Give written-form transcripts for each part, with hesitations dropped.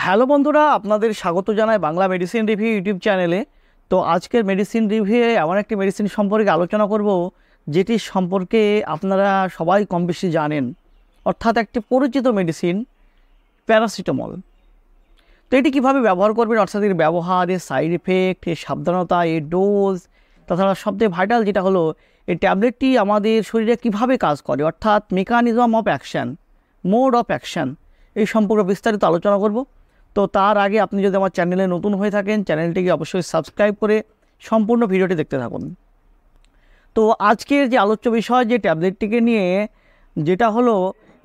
Hello বন্ধুরা, আপনাদের স্বাগত জানাই বাংলা মেডিসিন রিভিউ ইউটিউব চ্যানেলে। তো আজকের মেডিসিন রিভিউয়ে এমন একটি মেডিসিন সম্পর্কে আলোচনা করব যেটি সম্পর্কে আপনারা সবাই কম বেশি জানেন, অর্থাৎ একটি পরিচিত মেডিসিন প্যারাসিটামল। তো এটি কীভাবে ব্যবহার করবেন, অর্থাৎ এর ব্যবহার, এর সাইড এফেক্ট, এর সাবধানতা, এর ডোজ, তাছাড়া সবথেকে ভাইটাল যেটা হলো এই ট্যাবলেটটি আমাদের শরীরে কিভাবে কাজ করে, অর্থাৎ mechanism of action, mode of action, এই সম্পর্কে বিস্তারিত আলোচনা করব। তো তার আগে আপনি যদি আমার চ্যানেলে নতুন হয়ে থাকেন, চ্যানেলটিকে অবশ্যই সাবস্ক্রাইব করে সম্পূর্ণ ভিডিওটি দেখতে থাকুন। তো আজকের যে আলোচ্য বিষয় যে ট্যাবলেটটিকে নিয়ে, যেটা হলো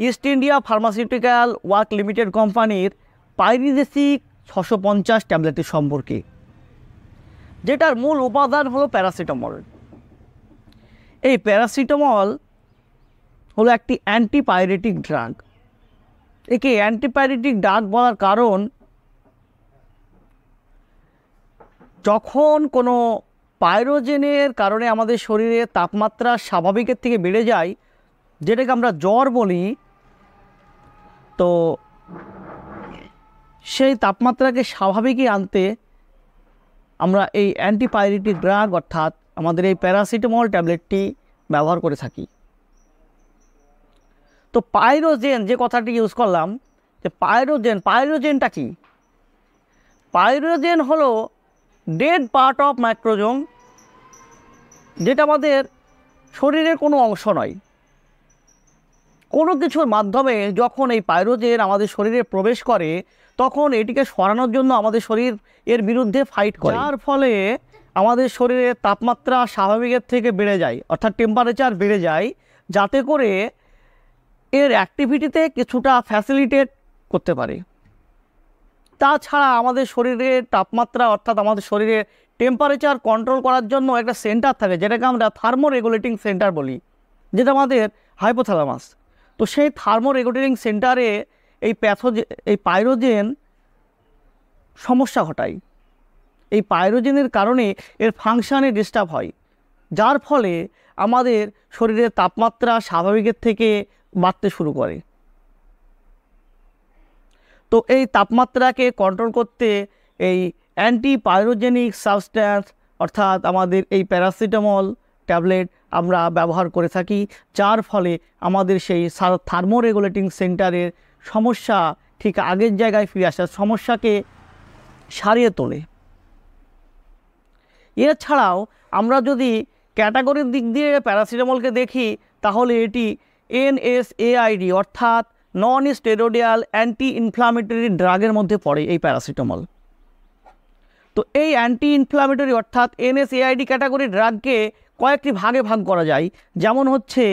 east India pharmaceutical work limited কোম্পানির পাইরিজেসিক 650 ট্যাবলেটের সম্পর্কে, যেটার মূল উপাদান হলো প্যারাসিটামল। এই প্যারাসিটামল হলো একটি অ্যান্টিপাইরেটিক ড্রাগ। একে অ্যান্টিপাইরেটিক ড্রাগ বলার কারণ, যখন কোনো পাইরোজেনের কারণে আমাদের শরীরে তাপমাত্রা স্বাভাবিকের থেকে বেড়ে যায়, যেটাকে আমরা জ্বর বলি, তো সেই তাপমাত্রাকে স্বাভাবিকই আনতে আমরা এই অ্যান্টিপাইরেটিক ড্রাগ অর্থাৎ আমাদের এই প্যারাসিটামল ট্যাবলেটটি ব্যবহার করে থাকি। তো পাইরোজেন যে কথাটি ইউজ করলাম, যে পাইরোজেনটা কি? পাইরোজেন হলো ডেড পার্ট অফ মাইক্রোজোম, যেটা আমাদের শরীরের কোনো অংশ নয়। কোনো কিছুর মাধ্যমে যখন এই পাইরোজেন আমাদের শরীরে প্রবেশ করে, তখন এটিকে সরানোর জন্য আমাদের শরীর এর বিরুদ্ধে ফাইট করে, যার ফলে আমাদের শরীরের তাপমাত্রা স্বাভাবিকের থেকে বেড়ে যায়, অর্থাৎ টেম্পারেচার বেড়ে যায়, যাতে করে এর অ্যাক্টিভিটিতে কিছুটা ফ্যাসিলিটেট করতে পারে। তাছাড়া আমাদের শরীরের তাপমাত্রা অর্থাৎ আমাদের শরীরের টেম্পারেচার কন্ট্রোল করার জন্য একটা সেন্টার থাকে, যেটাকে আমরা থার্মো রেগুলেটিং সেন্টার বলি, যেটা আমাদের হাইপোথ্যালামাস। তো সেই থার্মো রেগুলেটিং সেন্টারে এই পাইরোজেন সমস্যা ঘটায়। এই পাইরোজেনের কারণে এর ফাংশানে ডিস্টার্ব হয়, যার ফলে আমাদের শরীরের তাপমাত্রা স্বাভাবিকের থেকে বাড়তে শুরু করে। তো এই তাপমাত্রাকে কন্ট্রোল করতে এই অ্যান্টিপাইরোজেনিক সাবস্ট্যান্স অর্থাৎ আমাদের এই প্যারাসিটামল ট্যাবলেট আমরা ব্যবহার করে থাকি, যার ফলে আমাদের সেই থার্মো রেগুলেটিং সেন্টারের সমস্যা ঠিক আগের জায়গায় ফিরে আসার সমস্যাকে সারিয়ে তোলে। এছাড়াও আমরা যদি ক্যাটাগরির দিক দিয়ে প্যারাসিটামলকে দেখি, তাহলে এটি NSAID অর্থাৎ নন স্টেরয়েডিয়াল অ্যান্টি ইনফ্লামেটরি ড্রাগের মধ্যে পড়ে এই প্যারাসিটামল। তো এই অ্যান্টি ইনফ্লামেটরি অর্থাৎ NSAID ক্যাটাগরি ড্রাগকে কয়েকটি ভাগে ভাগ করা যায়, যেমন হচ্ছে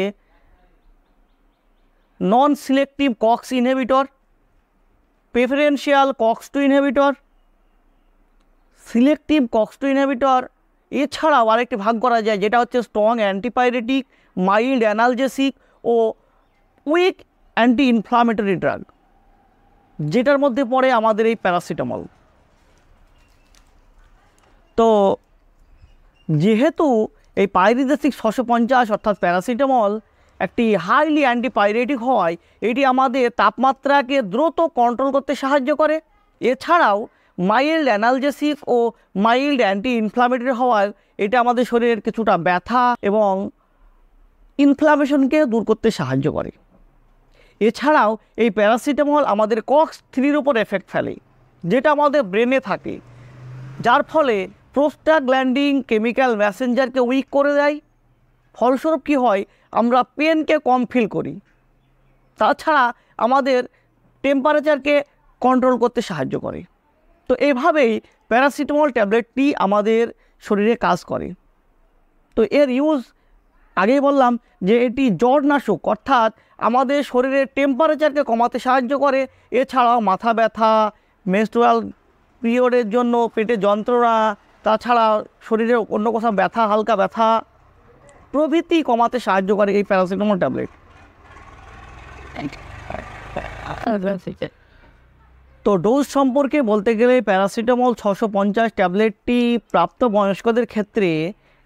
non selective cox inhibitor, preferential cox two inhibitor, selective cox two inhibitor. এছাড়াও আরেকটি ভাগ করা যায়, যেটা হচ্ছে স্ট্রং অ্যান্টিপাইরেটিক, মাইল্ড অ্যানালজেসিক ও উইক অ্যান্টি ইনফ্লামেটরি ড্রাগ, যেটার মধ্যে পড়ে আমাদের এই প্যারাসিটামল। তো যেহেতু এই পাইরিজেসিক 650 অর্থাৎ প্যারাসিটামল একটি হাইলি অ্যান্টিপাইরেটিক হওয়ায়, এটি আমাদের তাপমাত্রাকে দ্রুত কন্ট্রোল করতে সাহায্য করে। এছাড়াও মাইল্ড অ্যানালজেসিক ও মাইল্ড অ্যান্টি ইনফ্লামেটরি হওয়ায় এটা আমাদের শরীরের কিছুটা ব্যথা এবং ইনফ্লামেশনকে দূর করতে সাহায্য করে। এছাড়াও এই প্যারাসিটামল আমাদের COX-3 উপর এফেক্ট ফেলে, যেটা আমাদের ব্রেনে থাকে, যার ফলে প্রোস্টাগ্ল্যান্ডিন কেমিক্যাল মেসেঞ্জারকে উইক করে দেয়। ফলস্বরূপ কী হয়, আমরা পেনকে কম ফিল করি। তাছাড়া আমাদের টেম্পারেচারকে কন্ট্রোল করতে সাহায্য করে। তো এভাবেই প্যারাসিটামল ট্যাবলেটটি আমাদের শরীরে কাজ করে। তো এর ইউজ আগেই বললাম যে এটি জ্বরনাশক, অর্থাৎ আমাদের শরীরের টেম্পারেচারকে কমাতে সাহায্য করে। এছাড়াও মাথা ব্যথা, মেনস্ট্রুয়াল পিরিয়ডের জন্য পেটে যন্ত্রণা, তাছাড়া শরীরে অন্য কোথাও ব্যথা, হালকা ব্যথা প্রভৃতি কমাতে সাহায্য করে এই প্যারাসিটামল ট্যাবলেট। তো ডোজ সম্পর্কে বলতে গেলে প্যারাসিটামল 650 ট্যাবলেটটি প্রাপ্তবয়স্কদের ক্ষেত্রে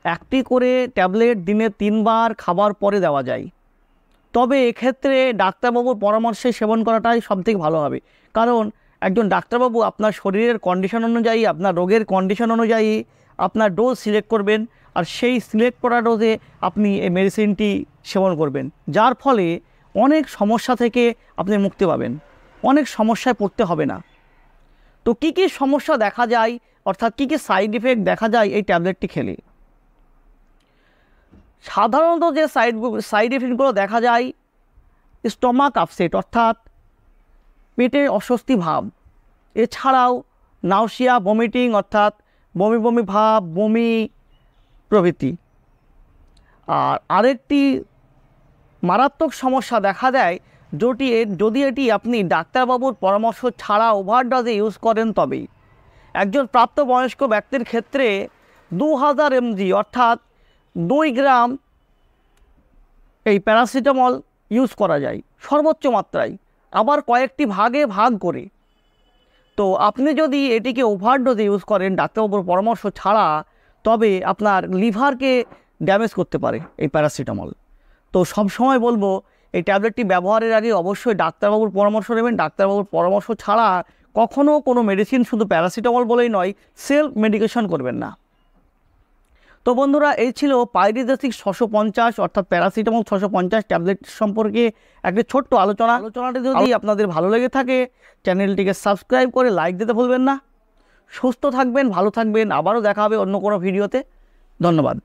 একটি করে ট্যাবলেট দিনে 3 বার খাবার পরে দেওয়া যায়। তবে এক্ষেত্রে ডাক্তারবাবুর পরামর্শে সেবন করাটাই সবথেকে ভালো হবে, কারণ একজন ডাক্তারবাবু আপনার শরীরের কন্ডিশন অনুযায়ী, আপনার রোগের কন্ডিশন অনুযায়ী আপনার ডোজ সিলেক্ট করবেন, আর সেই সিলেক্ট করা ডোজে আপনি এই মেডিসিনটি সেবন করবেন, যার ফলে অনেক সমস্যা থেকে আপনি মুক্তি পাবেন, অনেক সমস্যায় পড়তে হবে না। তো কী কী সমস্যা দেখা যায়, অর্থাৎ কী কী সাইড ইফেক্ট দেখা যায় এই ট্যাবলেটটি খেলে? সাধারণত যে সাইড ইফেক্টগুলো দেখা যায়, স্টমাক আপসেট অর্থাৎ পেটে অস্বস্তি ভাব, এছাড়াও নাউসিয়া, ভমিটিং অর্থাৎ বমি বমি ভাব, বমি প্রভৃতি। আর আরেকটি মারাত্মক সমস্যা দেখা দেয় যদি এটি আপনি ডাক্তারবাবুর পরামর্শ ছাড়া ওভারডোজে ইউজ করেন তবেই। একজন প্রাপ্তবয়স্ক ব্যক্তির ক্ষেত্রে 2000 mg অর্থাৎ 2 গ্রাম এই প্যারাসিটামল ইউজ করা যায় সর্বোচ্চ মাত্রায়, আবার কয়েকটি ভাগে ভাগ করে। তো আপনি যদি এটিকে ওভারডোজে ইউজ করেন ডাক্তারবাবুর পরামর্শ ছাড়া, তবে আপনার লিভারকে ড্যামেজ করতে পারে এই প্যারাসিটামল। তো সবসময় বলবো এই ট্যাবলেটটি ব্যবহারের আগে অবশ্যই ডাক্তারবাবুর পরামর্শ নেবেন। ডাক্তারবাবুর পরামর্শ ছাড়া কখনও কোনো মেডিসিন, শুধু প্যারাসিটামল বলেই নয়, সেলফ মেডিকেশন করবেন না। তো বন্ধুরা, এই ছিল পাইরিডাসিক 650 অর্থাৎ প্যারাসিটামল 650 ট্যাবলেট সম্পর্কে একটি ছোট্ট আলোচনাটি যদি আপনাদের ভালো লেগে থাকে চ্যানেলটিকে সাবস্ক্রাইব করে লাইক দিতে ভুলবেন না। সুস্থ থাকবেন, ভালো থাকবেন, আবারও দেখা হবে অন্য কোনো ভিডিওতে। ধন্যবাদ।